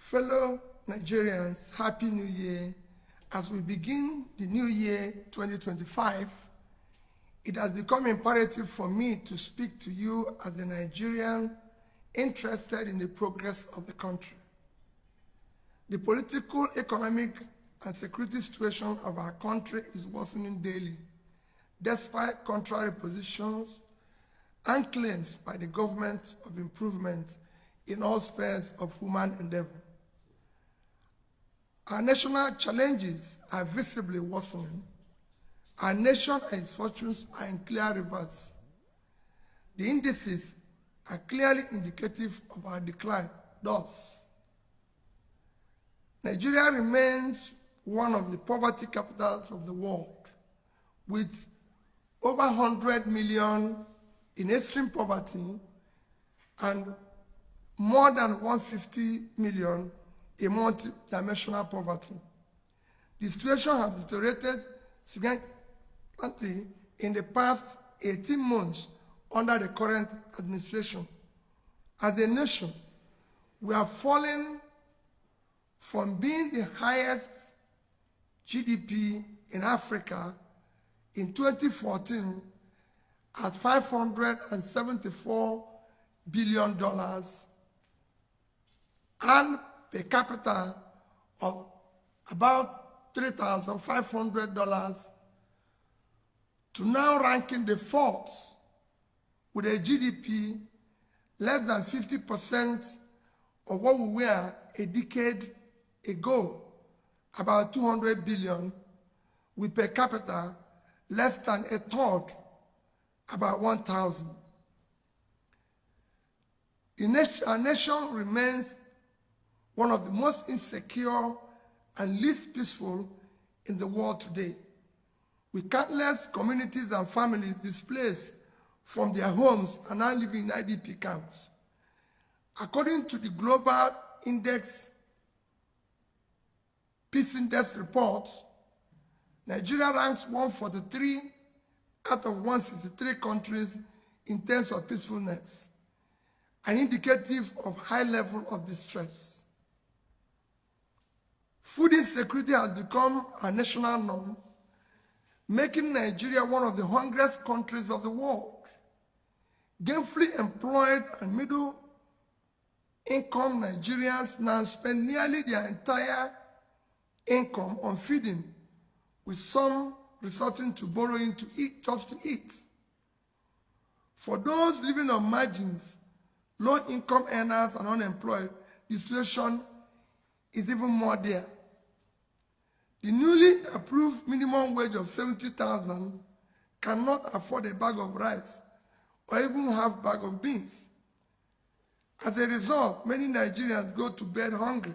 Fellow Nigerians, Happy New Year. As we begin the new year 2025, it has become imperative for me to speak to you as a Nigerian interested in the progress of the country. The political, economic, and security situation of our country is worsening daily, despite contrary positions and claims by the government of improvement in all spheres of human endeavor. Our national challenges are visibly worsening. Our nation and its fortunes are in clear reverse. The indices are clearly indicative of our decline. Thus, Nigeria remains one of the poverty capitals of the world, with over 100 million in extreme poverty and more than 150 million in multi-dimensional poverty. The situation has deteriorated significantly in the past 18 months under the current administration. As a nation, we have fallen from being the highest GDP in Africa in 2014 at $574 billion and per capita of about $3,500 to now ranking the fourth with a GDP less than 50% of what we were a decade ago, about 200 billion, with per capita less than a third, about 1,000. Our nation remains one of the most insecure and least peaceful in the world today, with countless communities and families displaced from their homes and now living in IDP camps. According to the Global Peace Index report, Nigeria ranks 143 out of 163 countries in terms of peacefulness, an indicative of high level of distress. Food insecurity has become a national norm, making Nigeria one of the hungriest countries of the world. Gainfully employed and middle-income Nigerians now spend nearly their entire income on feeding, with some resorting to borrowing to eat just to eat. For those living on margins, low-income earners and unemployed, the situation is even more dire. The newly approved minimum wage of 70,000 cannot afford a bag of rice or even half bag of beans. As a result, many Nigerians go to bed hungry,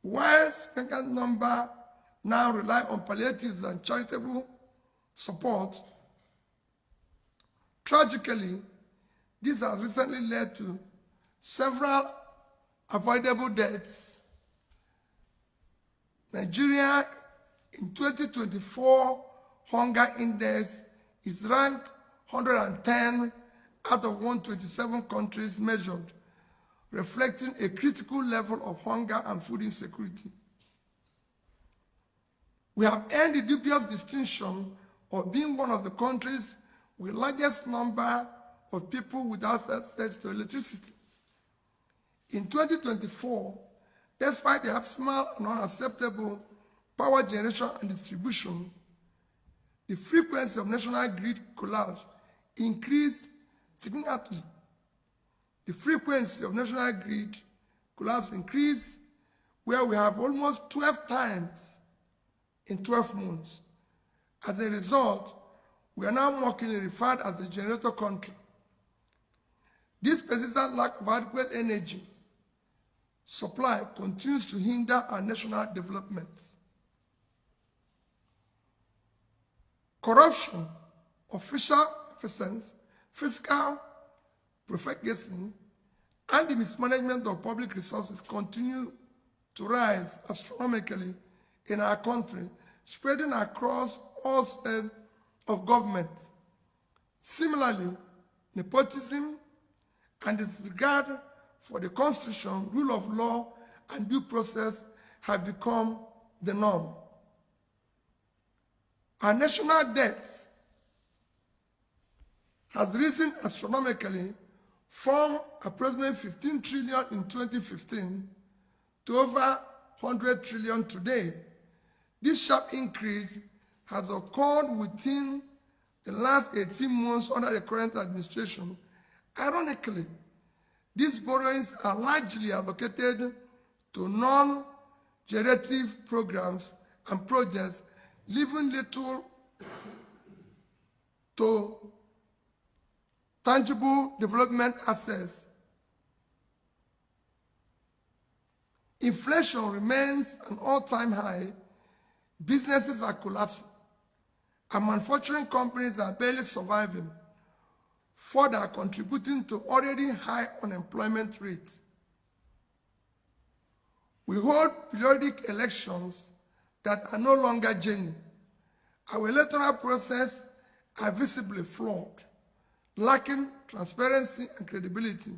while a significant number now rely on palliatives and charitable support. Tragically, this has recently led to several avoidable deaths. Nigeria in 2024 Hunger Index is ranked 110 out of 127 countries measured, reflecting a critical level of hunger and food insecurity. We have earned the dubious distinction of being one of the countries with the largest number of people without access to electricity. In 2024, despite the abysmal and unacceptable power generation and distribution, the frequency of national grid collapse increased significantly. The frequency of national grid collapse increased, where we have almost 12 times in 12 months. As a result, we are now mockingly referred as a generator country. This persistent lack of adequate energy supply continues to hinder our national development. Corruption, official efficiency, fiscal profligacy, and the mismanagement of public resources continue to rise astronomically in our country, spreading across all spheres of government. Similarly, nepotism and disregard for the Constitution, rule of law, and due process have become the norm. Our national debt has risen astronomically from approximately 15 trillion in 2015 to over 100 trillion today. This sharp increase has occurred within the last 18 months under the current administration. Ironically, these borrowings are largely allocated to non-generative programs and projects, leaving little to tangible development assets. Inflation remains an all-time high. Businesses are collapsing, and manufacturing companies are barely surviving, further contributing to already high unemployment rates. We hold periodic elections that are no longer genuine. Our electoral process are visibly flawed, lacking transparency and credibility.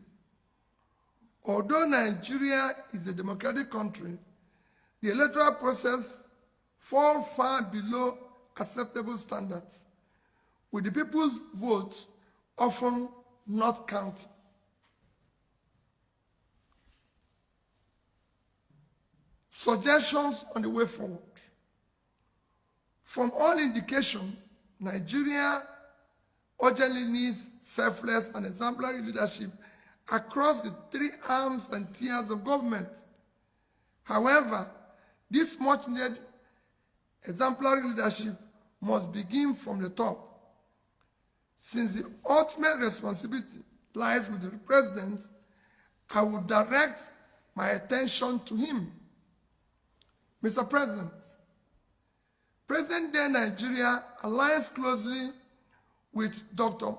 Although Nigeria is a democratic country, the electoral process falls far below acceptable standards, with the people's vote often not counted. Suggestions on the way forward. From all indication, Nigeria urgently needs selfless and exemplary leadership across the three arms and tiers of government. However, this much-needed exemplary leadership must begin from the top. Since the ultimate responsibility lies with the president, I will direct my attention to him. Mr. President, Present-day Nigeria aligns closely with Dr.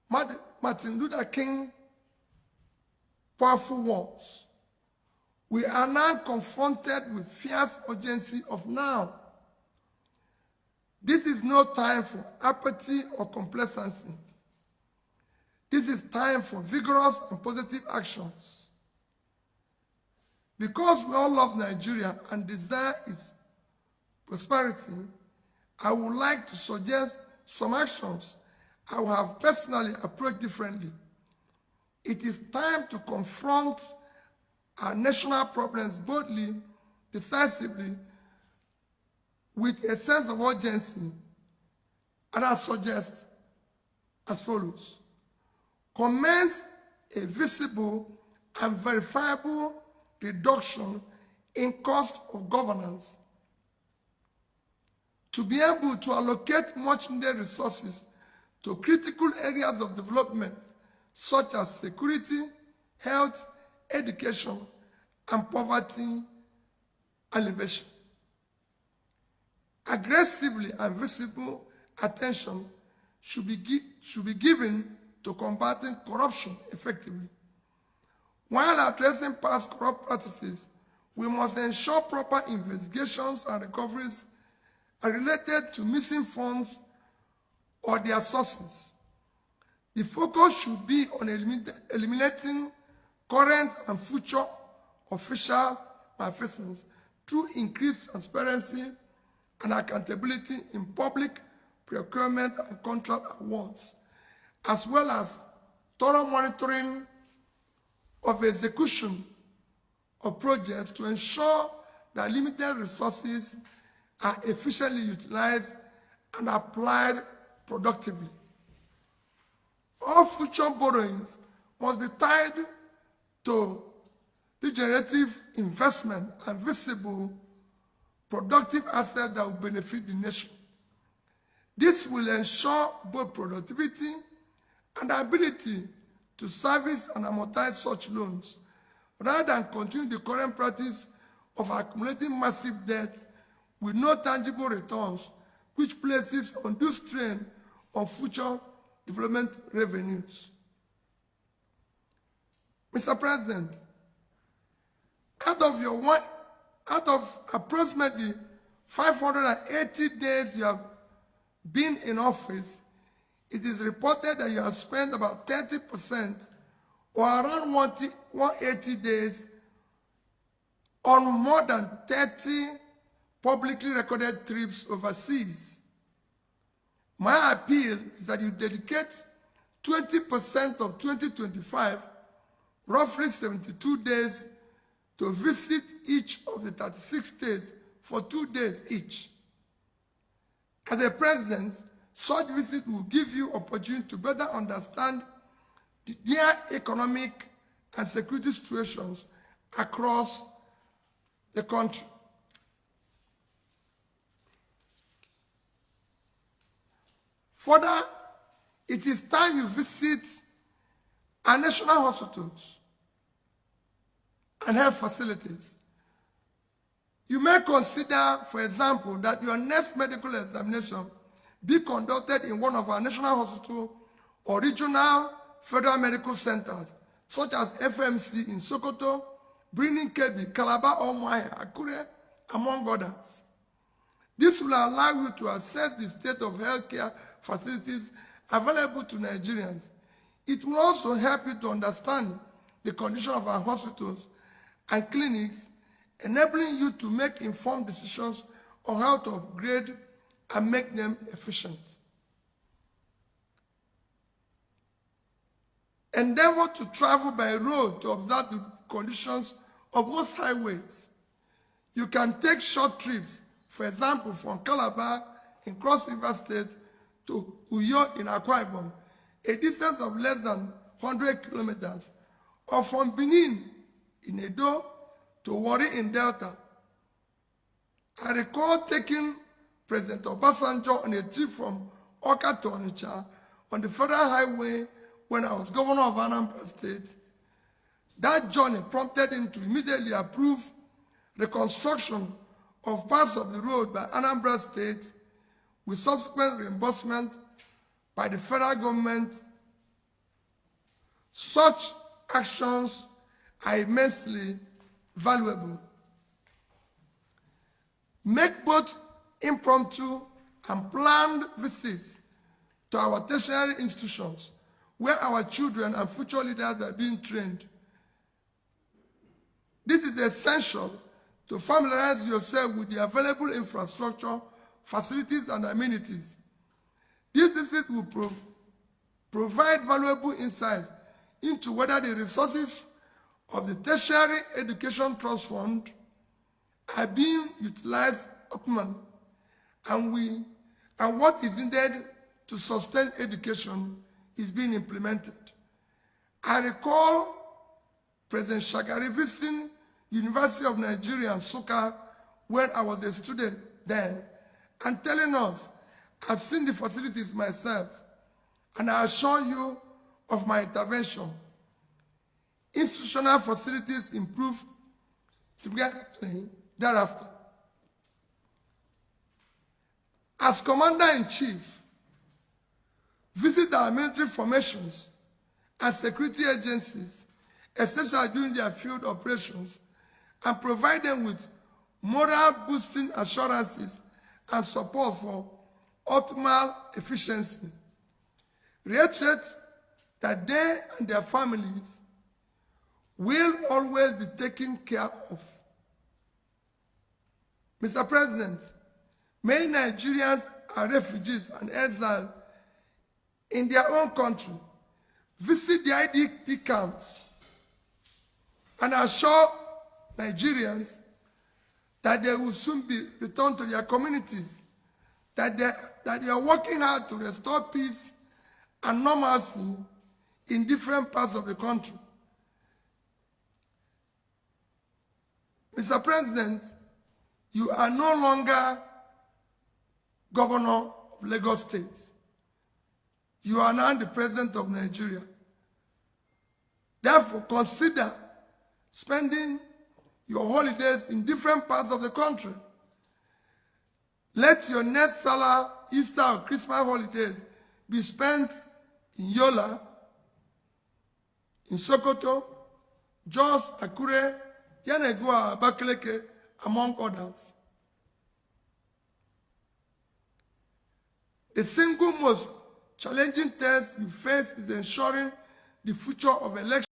Martin Luther King powerful words. We are now confronted with fierce urgency of now. This is no time for apathy or complacency. This is time for vigorous and positive actions. Because we all love Nigeria and desire its prosperity, I would like to suggest some actions I will have personally approached differently. It is time to confront our national problems boldly, decisively, with a sense of urgency, and I suggest as follows. Commence a visible and verifiable reduction in cost of governance to be able to allocate much-needed resources to critical areas of development such as security, health, education, and poverty alleviation. Aggressively and visible attention should be given to combating corruption effectively. While addressing past corrupt practices, we must ensure proper investigations and recoveries are related to missing funds or their sources. The focus should be on eliminating current and future official malfeasance through increased transparency and accountability in public procurement and contract awards, as well as thorough monitoring of execution of projects to ensure that limited resources are efficiently utilized and applied productively. All future borrowings must be tied to regenerative investment and visible productive assets that will benefit the nation. This will ensure both productivity and the ability to service and amortize such loans, rather than continue the current practice of accumulating massive debt with no tangible returns, which places undue strain on future development revenues. Mr. President, out of approximately 580 days you have been in office, it is reported that you have spent about 30% or around 180 days on more than 30 publicly recorded trips overseas. My appeal is that you dedicate 20% of 2025, roughly 72 days, to visit each of the 36 states for 2 days each. As a president, such visit will give you opportunity to better understand their economic and security situations across the country. Further, it is time you visit our national hospitals and health facilities. You may consider, for example, that your next medical examination be conducted in one of our national hospitals or regional federal medical centers, such as FMC in Sokoto, Birnin Kebbi, Calabar, Umuahia, Akure, among others. This will allow you to assess the state of healthcare facilities available to Nigerians. It will also help you to understand the condition of our hospitals and clinics, enabling you to make informed decisions on how to upgrade and make them efficient. Endeavor to travel by road to observe the conditions of most highways. You can take short trips, for example, from Calabar in Cross River State to Uyo in Akwa Ibom, a distance of less than 100 kilometers, or from Benin in Edo to Warri in Delta. I recall taking President Obasanjo on a trip from Awka to Onitsha on the federal highway when I was governor of Anambra State. That journey prompted him to immediately approve reconstruction of parts of the road by Anambra State with subsequent reimbursement by the federal government. Such actions are immensely valuable. Make both impromptu and planned visits to our tertiary institutions where our children and future leaders are being trained. This is essential to familiarize yourself with the available infrastructure, facilities, and amenities. These visits will provide valuable insights into whether the resources of the Tertiary Education Trust Fund are being utilized optimally, and what is needed to sustain education is being implemented. I recall President Shagari visiting University of Nigeria in Nsukka when I was a student there and telling us, I've seen the facilities myself, and I assure you of my intervention. Institutional facilities improved significantly thereafter. As Commander-in-Chief, visit our military formations and security agencies, especially during their field operations, and provide them with morale-boosting assurances and support for optimal efficiency. Reiterate that they and their families will always be taken care of. Mr. President, many Nigerians are refugees and exiles in their own country. Visit the IDP camps and assure Nigerians that they will soon be returned to their communities, that they are working hard to restore peace and normalcy in different parts of the country. Mr. President, you are no longer governor of Lagos State. You are now the president of Nigeria. Therefore, consider spending your holidays in different parts of the country. Let your next Salah, Easter, or Christmas holidays be spent in Yola, in Sokoto, Jos, Akure, Yanegua, Abakaleke, among others. The single most challenging test you face is ensuring the future of election